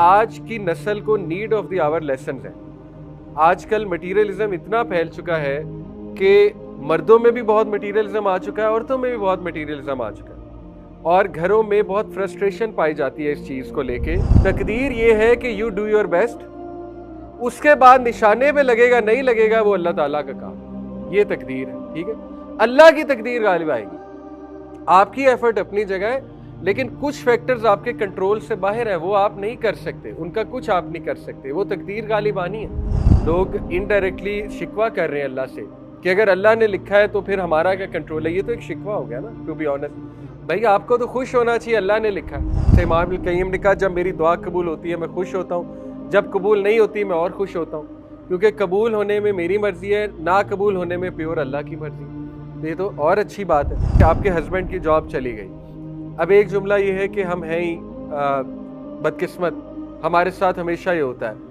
آج کی نسل کو need of the hour lessons ہیں. آج کل مٹیریلزم اتنا پھیل چکا ہے کہ مردوں میں بھی بہت مٹیریلزم آ چکا ہے, عورتوں میں بھی بہت مٹیریلزم آ چکا ہے, اور گھروں میں بہت فرسٹریشن پائی جاتی ہے اس چیز کو لے کے. تقدیر یہ ہے کہ یو ڈو یور بیسٹ, اس کے بعد نشانے پہ لگے گا نہیں لگے گا وہ اللہ تعالیٰ کا کام, یہ تقدیر ہے. ٹھیک ہے, اللہ کی تقدیر غالب آئے گی. آپ کی ایفرٹ اپنی جگہ ہے, لیکن کچھ فیکٹرز آپ کے کنٹرول سے باہر ہیں, وہ آپ نہیں کر سکتے, ان کا کچھ آپ نہیں کر سکتے, وہ تقدیر غالب آنی ہے. لوگ انڈائریکٹلی شکوہ کر رہے ہیں اللہ سے کہ اگر اللہ نے لکھا ہے تو پھر ہمارا کیا کنٹرول ہے. یہ تو ایک شکوہ ہو گیا نا, ٹو بی آنیسٹ. بھائی آپ کو تو خوش ہونا چاہیے, اللہ نے لکھا ہے. امام القیم نے کہا جب میری دعا قبول ہوتی ہے میں خوش ہوتا ہوں, جب قبول نہیں ہوتی میں اور خوش ہوتا ہوں, کیونکہ قبول ہونے میں میری مرضی ہے, نہ قبول ہونے میں پیور اللہ کی مرضی. یہ تو اور اچھی بات ہے کہ آپ کے ہسبینڈ کی جاب چلی گئی. اب ایک جملہ یہ ہے کہ ہم ہیں ہی بدقسمت, ہمارے ساتھ ہمیشہ یہ ہوتا ہے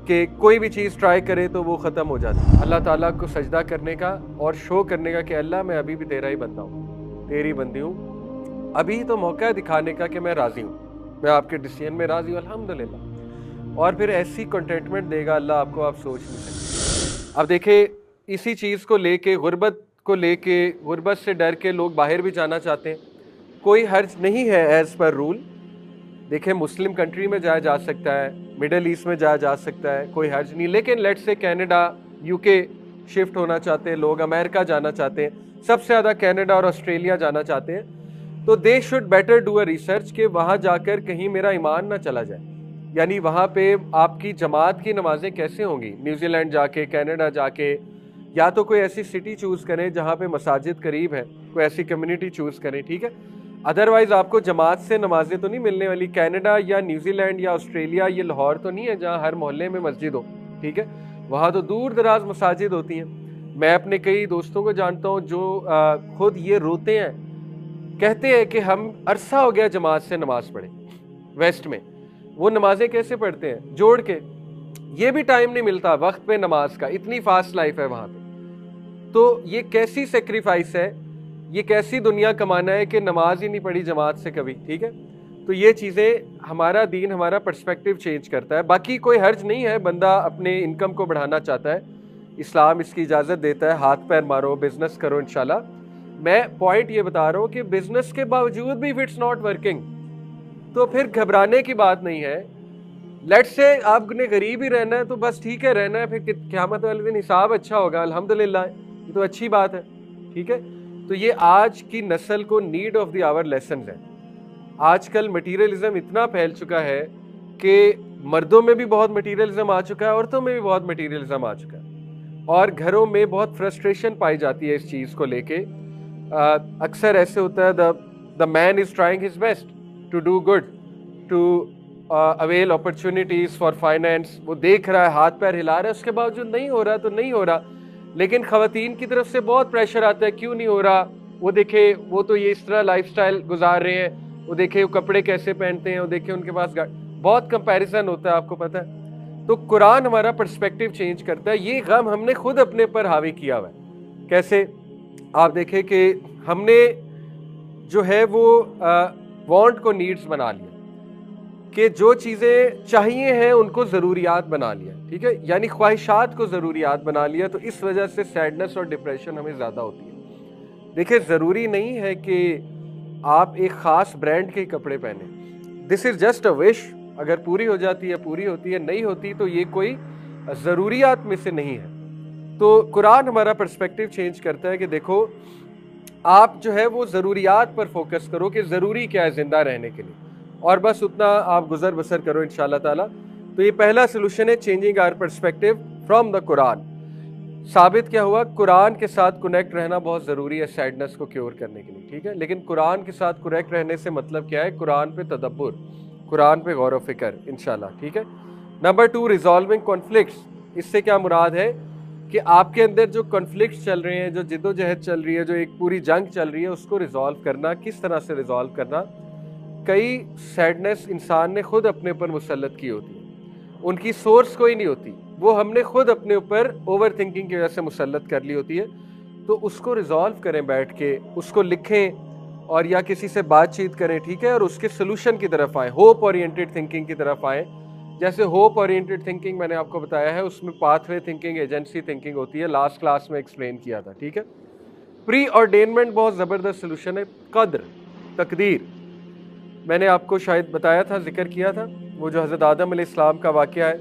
کہ کوئی بھی چیز ٹرائی کرے تو وہ ختم ہو جاتی ہے. اللہ تعالیٰ کو سجدہ کرنے کا اور شو کرنے کا کہ اللہ میں ابھی بھی تیرا ہی بندہ ہوں, تیری بندی ہوں, ابھی تو موقع ہے دکھانے کا کہ میں راضی ہوں, میں آپ کے ڈیسیژن میں راضی ہوں الحمدللہ. اور پھر ایسی کنٹینٹمنٹ دے گا اللہ آپ کو, آپ سوچ نہیں سکتے. اب دیکھیں اسی چیز کو لے کے, غربت کو لے کے, غربت سے ڈر کے لوگ باہر بھی جانا چاہتے ہیں. کوئی حرج نہیں ہے ایز پر رول. دیکھیں مسلم کنٹری میں جایا جا سکتا ہے, مڈل ایسٹ میں جایا جا سکتا ہے, کوئی حرج نہیں. لیکن لیٹ سے کینیڈا یو کے شفٹ ہونا چاہتے ہیں لوگ, امریکہ جانا چاہتے ہیں, سب سے زیادہ کینیڈا اور آسٹریلیا جانا چاہتے ہیں, تو they should better do a research کہ وہاں جا کر کہیں میرا ایمان نہ چلا جائے. یعنی وہاں پہ آپ کی جماعت کی نمازیں کیسے ہوں گی, نیوزی لینڈ جا کے, کینیڈا جا کے, یا تو کوئی ایسی سٹی چوز کریں جہاں پہ مساجد قریب ہے, کوئی ایسی کمیونٹی چوز کریں. ٹھیک ہے, ادروائز آپ کو جماعت سے نمازیں تو نہیں ملنے والی. کینیڈا یا نیوزی لینڈ یا آسٹریلیا یہ لاہور تو نہیں ہے جہاں ہر محلے میں مسجد ہو. ٹھیک ہے, وہاں تو دور دراز مساجد ہوتی ہیں. میں اپنے کئی دوستوں کو جانتا ہوں جو خود یہ روتے ہیں, کہتے ہیں کہ ہم عرصہ ہو گیا جماعت سے نماز پڑھے. ویسٹ میں وہ نمازیں کیسے پڑھتے ہیں, جوڑ کے, یہ بھی ٹائم نہیں ملتا وقت پہ نماز کا, اتنی فاسٹ لائف ہے وہاں پہ. تو یہ کیسی سیکریفائس ہے, یہ کیسی دنیا کمانا ہے کہ نماز ہی نہیں پڑھی جماعت سے کبھی. ٹھیک ہے, تو یہ چیزیں ہمارا دین ہمارا پرسپیکٹیو چینج کرتا ہے. باقی کوئی حرج نہیں ہے, بندہ اپنے انکم کو بڑھانا چاہتا ہے, اسلام اس کی اجازت دیتا ہے, ہاتھ پیر مارو, بزنس کرو انشاءاللہ. میں پوائنٹ یہ بتا رہا ہوں کہ بزنس کے باوجود بھی اف اٹس ناٹ ورکنگ تو پھر گھبرانے کی بات نہیں ہے. لیٹ سے آپ نے غریب ہی رہنا ہے تو بس ٹھیک ہے رہنا ہے, پھر قیامت والے دن حساب اچھا ہوگا الحمدللہ, یہ تو اچھی بات ہے. ٹھیک ہے, تو یہ آج کی نسل کو need of the hour lessons ہیں. آج کل مٹیریلزم اتنا پھیل چکا ہے کہ مردوں میں بھی بہت مٹیریلزم آ چکا ہے, عورتوں میں بھی بہت مٹیریلزم آ چکا ہے, اور گھروں میں بہت فرسٹریشن پائی جاتی ہے اس چیز کو لے کے. اکثر ایسے ہوتا ہے the man is trying his best to do good, to avail opportunities for finance. وہ دیکھ رہا ہے, ہاتھ پیر ہلا رہا ہے, اس کے باوجود نہیں ہو رہا تو نہیں ہو رہا. لیکن خواتین کی طرف سے بہت پریشر آتا ہے, کیوں نہیں ہو رہا, وہ دیکھے وہ تو یہ اس طرح لائف سٹائل گزار رہے ہیں, وہ دیکھے وہ کپڑے کیسے پہنتے ہیں, وہ دیکھے ان کے پاس بہت کمپیریزن ہوتا ہے, آپ کو پتہ ہے. تو قرآن ہمارا پرسپیکٹیو چینج کرتا ہے. یہ غم ہم نے خود اپنے پر حاوی کیا ہوا ہے. کیسے, آپ دیکھیں کہ ہم نے جو ہے وہ وانٹ کو نیڈز بنا لیا, کہ جو چیزیں چاہیے ہیں ان کو ضروریات بنا لیا. ٹھیک ہے, یعنی خواہشات کو ضروریات بنا لیا, تو اس وجہ سے سیڈنس اور ڈپریشن ہمیں زیادہ ہوتی ہے. دیکھیں ضروری نہیں ہے کہ آپ ایک خاص برانڈ کے کپڑے پہنیں, دس از جسٹ اے وش. اگر پوری ہو جاتی ہے پوری ہوتی ہے, نہیں ہوتی تو یہ کوئی ضروریات میں سے نہیں ہے. تو قرآن ہمارا پرسپیکٹیو چینج کرتا ہے کہ دیکھو آپ جو ہے وہ ضروریات پر فوکس کرو کہ ضروری کیا ہے زندہ رہنے کے لیے, اور بس اتنا آپ گزر بسر کرو انشاءاللہ تعالیٰ. تو یہ پہلا سلوشن ہے, changing our perspective from the Quran. ثابت کیا ہوا, قرآن کے ساتھ کنیکٹ رہنا بہت ضروری ہے سیڈنس کو کیور کرنے کے لیے. ٹھیک ہے, لیکن قرآن کے ساتھ کنیکٹ رہنے سے مطلب کیا ہے, قرآن پہ تدبر, قرآن پہ غور و فکر انشاءاللہ. ٹھیک ہے. Number 2, resolving conflicts. اس سے کیا مراد ہے کہ آپ کے اندر جو کنفلکٹس چل رہے ہیں, جو جد و جہد چل رہی ہے, جو ایک پوری جنگ چل رہی ہے, اس کو ریزالو کرنا. کس طرح سے ریزالو کرنا, کئی سیڈنس انسان نے خود اپنے اوپر مسلط کی ہوتی ہے, ان کی سورس کوئی نہیں ہوتی, وہ ہم نے خود اپنے اوپر اوور تھنکنگ کی وجہ سے مسلط کر لی ہوتی ہے. تو اس کو ریزالو کریں بیٹھ کے, اس کو لکھیں اور یا کسی سے بات چیت کریں. ٹھیک ہے, اور اس کے سلوشن کی طرف آئیں, ہوپ اورینٹیڈ تھنکنگ کی طرف آئیں, جیسے ہوپ اورینٹڈ تھنکنگ میں نے آپ کو بتایا ہے، اس میں path way thinking, agency thinking ہوتی ہے، لاسٹ کلاس میں ایکسپلین کیا تھا، ٹھیک ہے. پری آرڈینمنٹ بہت زبردست سلوشن ہے. قدر، تقدیر، میں نے آپ کو شاید بتایا تھا، ذکر کیا تھا، وہ جو حضرت آدم علیہ السلام کا واقعہ ہے،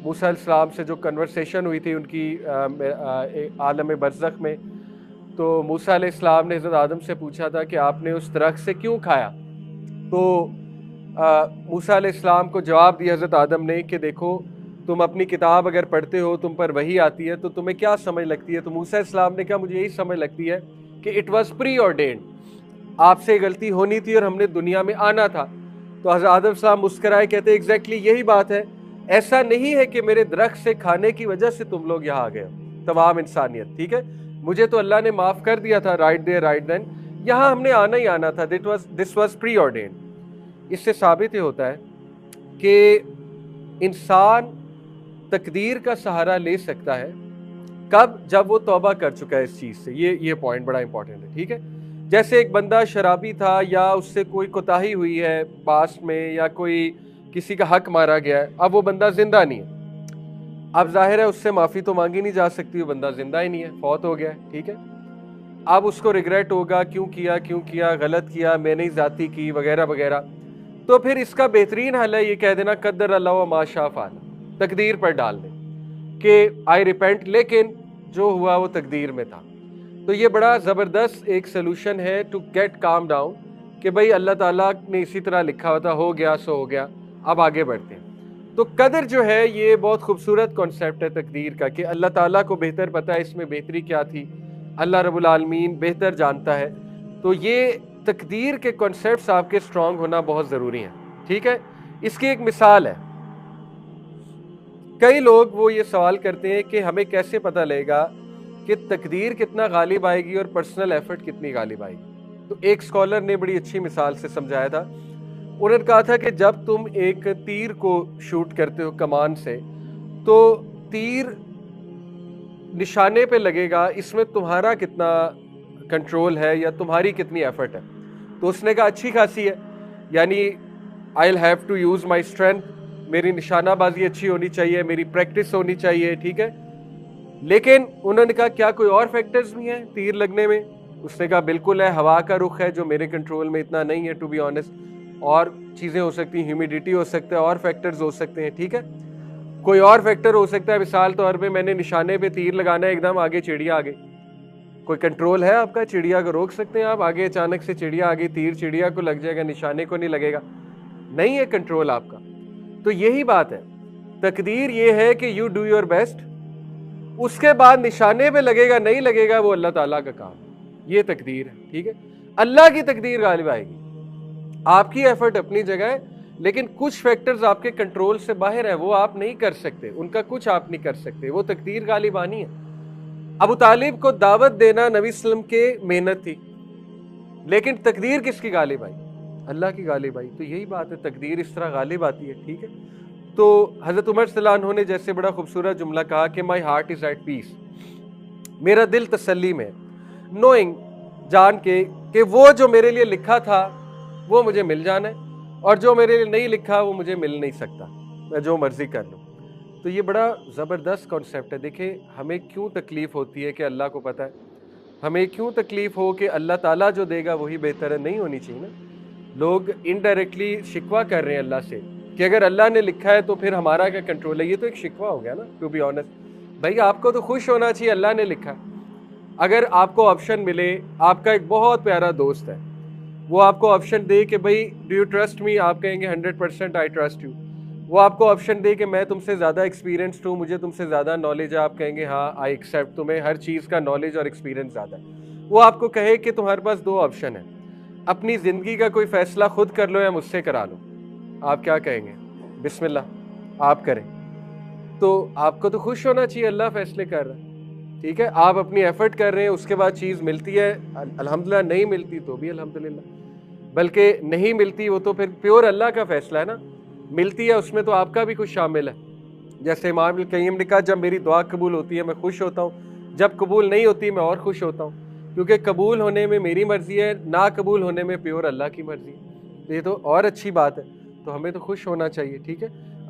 موسیٰ علیہ السلام سے جو کنورسیشن ہوئی تھی ان کی عالم برزخ میں. تو موسیٰ علیہ السلام نے حضرت آدم سے پوچھا تھا کہ آپ نے اس درخت سے کیوں کھایا؟ تو موسیٰ علیہ السلام کو جواب دیا حضرت آدم نے کہ دیکھو، تم اپنی کتاب اگر پڑھتے ہو، تم پر وحی آتی ہے، تو تمہیں کیا سمجھ لگتی ہے؟ تو موسیٰ علیہ السلام نے کہا مجھے یہی سمجھ لگتی ہے کہ اٹ واز پری آرڈینڈ، آپ سے غلطی ہونی تھی اور ہم نے دنیا میں آنا تھا. تو حضرت آدم السلام مسکرائے، کہتے ایگزیکٹلی یہی بات ہے، ایسا نہیں ہے کہ میرے درخت سے کھانے کی وجہ سے تم لوگ یہاں آ گئے ہو، تمام انسانیت، ٹھیک ہے، مجھے تو اللہ نے معاف کر دیا تھا، رائٹ دیر رائٹ دین، یہاں ہم نے آنا ہی آنا تھا، دس واز پری آرڈینڈ. اس سے ثابت یہ ہوتا ہے کہ انسان تقدیر کا سہارا لے سکتا ہے کب؟ جب وہ توبہ کر چکا ہے اس چیز سے. یہ پوائنٹ بڑا امپورٹنٹ ہے، ٹھیک ہے. جیسے ایک بندہ شرابی تھا یا اس سے کوئی کوتاہی ہوئی ہے پاسٹ میں، یا کوئی کسی کا حق مارا گیا ہے، اب وہ بندہ زندہ نہیں ہے، اب ظاہر ہے اس سے معافی تو مانگی نہیں جا سکتی، وہ بندہ زندہ ہی نہیں ہے، فوت ہو گیا ہے، ٹھیک ہے. اب اس کو ریگریٹ ہوگا، کیوں کیا، غلط کیا، میں نے زیادتی کی، وغیرہ وغیرہ. تو پھر اس کا بہترین حل ہے یہ کہہ دینا قدر اللہ و ما شاء فعل، تقدیر پر ڈال دیں کہ آئی ریپینٹ، لیکن جو ہوا وہ تقدیر میں تھا. تو یہ بڑا زبردست ایک سلوشن ہے ٹو گیٹ کام ڈاؤن کہ بھائی اللہ تعالیٰ نے اسی طرح لکھا ہوتا، ہو گیا سو ہو گیا، اب آگے بڑھتے ہیں. تو قدر جو ہے یہ بہت خوبصورت کانسیپٹ ہے تقدیر کا، کہ اللہ تعالیٰ کو بہتر پتہ ہے اس میں بہتری کیا تھی، اللہ رب العالمین بہتر جانتا ہے. تو یہ تقدیر کے کانسیپٹس آپ کے اسٹرانگ ہونا بہت ضروری ہیں، ٹھیک ہے. اس کی ایک مثال ہے، کئی لوگ وہ یہ سوال کرتے ہیں کہ ہمیں کیسے پتہ لگے گا کہ تقدیر کتنا غالب آئے گی اور پرسنل ایفرٹ کتنی غالب آئے گی. تو ایک اسکالر نے بڑی اچھی مثال سے سمجھایا تھا. انہوں نے کہا تھا کہ جب تم ایک تیر کو شوٹ کرتے ہو کمان سے، تو تیر نشانے پہ لگے گا، اس میں تمہارا کتنا کنٹرول ہے یا تمہاری کتنی ایفرٹ ہے؟ تو اس نے کہا اچھی خاصی ہے، یعنی I'll have to use my strength، میری نشانہ بازی اچھی ہونی چاہیے، میری پریکٹس ہونی چاہیے، ٹھیک ہے. لیکن انہوں نے کہا کیا کوئی اور فیکٹرز بھی ہیں تیر لگنے میں؟ اس نے کہا بالکل ہے، ہوا کا رخ ہے جو میرے کنٹرول میں اتنا نہیں ہے ٹو بی آنیسٹ، اور چیزیں ہو سکتی ہیں، ہیومیڈیٹی ہو سکتا ہے، اور فیکٹرز ہو سکتے ہیں، ٹھیک ہے. کوئی اور فیکٹر ہو سکتا ہے، مثال طور پہ میں نے نشانے پہ تیر لگانا ہے، ایک دم آگے چڑیا آ گئی، کوئی کنٹرول ہے آپ کا؟ چڑیا کو روک سکتے ہیں آپ؟ آگے اچانک سے چڑیا آ گئی، تیر چڑیا کو لگ جائے گا، نشانے کو نہیں لگے گا، نہیں ہے کنٹرول آپ کا. تو یہی بات ہے، تقدیر یہ ہے کہ یو ڈو یور بیسٹ، اس کے بعد نشانے پہ لگے گا نہیں لگے گا وہ اللہ تعالیٰ کا کام، یہ تقدیر ہے، ٹھیک ہے. اللہ کی تقدیر غالب آئے گی، آپ کی ایفرٹ اپنی جگہ ہے، لیکن کچھ فیکٹرز آپ کے کنٹرول سے باہر ہیں، وہ آپ نہیں کر سکتے، ان کا کچھ آپ نہیں کر سکتے، وہ تقدیر غالب آنی ہے. ابو طالب کو دعوت دینا نبی صلی اللہ علیہ وسلم کے محنت تھی، لیکن تقدیر کس کی غالب آئی؟ اللہ کی غالب آئی. تو یہی بات ہے، تقدیر اس طرح غالب آتی ہے، ٹھیک ہے. تو حضرت عمر صلی اللہ عنہ نے جیسے بڑا خوبصورت جملہ کہا کہ my heart is at peace, میرا دل تسلی میں، نوئنگ، جان کے کہ وہ جو میرے لیے لکھا تھا وہ مجھے مل جانا ہے، اور جو میرے لیے نہیں لکھا وہ مجھے مل نہیں سکتا، میں جو مرضی کر لوں. تو یہ بڑا زبردست کانسیپٹ ہے. دیکھیں ہمیں کیوں تکلیف ہوتی ہے کہ اللہ کو پتہ ہے، ہمیں کیوں تکلیف ہو کہ اللہ تعالیٰ جو دے گا وہی بہتر ہے؟ نہیں ہونی چاہیے نا. لوگ انڈائریکٹلی شکوہ کر رہے ہیں اللہ سے کہ اگر اللہ نے لکھا ہے تو پھر ہمارا کیا کنٹرول ہے. یہ تو ایک شکوہ ہو گیا نا، ٹو بی آنیسٹ. بھائی آپ کو تو خوش ہونا چاہیے، اللہ نے لکھا. اگر آپ کو آپشن ملے، آپ کا ایک بہت پیارا دوست ہے، وہ آپ کو آپشن دے کہ بھائی ڈو یو ٹرسٹ می، آپ کہیں گے 100% آئی ٹرسٹ یو. وہ آپ کو آپشن دے کہ میں تم سے زیادہ ایکسپیرینسڈ ہوں، مجھے تم سے زیادہ نالج ہے، آپ کہیں گے ہاں آئی ایکسیپٹ، تمہیں ہر چیز کا نالج اور ایکسپیرینس زیادہ ہے. وہ آپ کو کہے کہ تمہارے پاس دو آپشن ہیں، اپنی زندگی کا کوئی فیصلہ خود کر لو یا مجھ سے کرا لو، آپ کیا کہیں گے؟ بسم اللہ آپ کریں. تو آپ کو تو خوش ہونا چاہیے، اللہ فیصلے کر رہا ہے، ٹھیک ہے. آپ اپنی ایفرٹ کر رہے ہیں، اس کے بعد چیز ملتی ہے الحمدللہ، نہیں ملتی تو بھی الحمدللہ، بلکہ نہیں ملتی وہ تو پھر پیور اللہ کا فیصلہ ہے نا. ملتی ہے اس میں تو آپ کا بھی کچھ شامل ہے. جیسے امام القیم نے کہا جب میری دعا قبول ہوتی ہے میں خوش ہوتا ہوں، جب قبول نہیں ہوتی میں اور خوش ہوتا ہوں، کیونکہ قبول ہونے میں میری مرضی ہے، نا قبول ہونے میں پیور اللہ کی مرضی ہے. یہ تو اور اچھی بات ہے. تو ہمیں تو خوش ہونا چاہیے، ٹھیک ہے.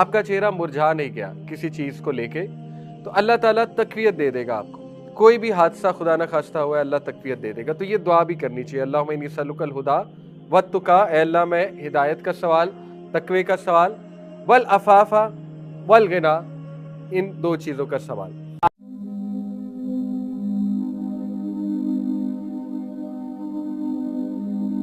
آپ کا چہرہ مرجھا نہیں گیا کسی چیز کو لے کے، تو اللہ تعالیٰ تقویت دے دے گا آپ کو. کوئی بھی حادثہ خدا نہ خواستہ ہوا ہے، اللہ تقویت دے دے گا. تو یہ دعا بھی کرنی چاہیے، اللہم انی اسألک الہدی والتقی، اے اللہ میں ہدایت کا سوال، تقوی کا سوال، والعفاف والغنی، ان دو چیزوں کا سوال.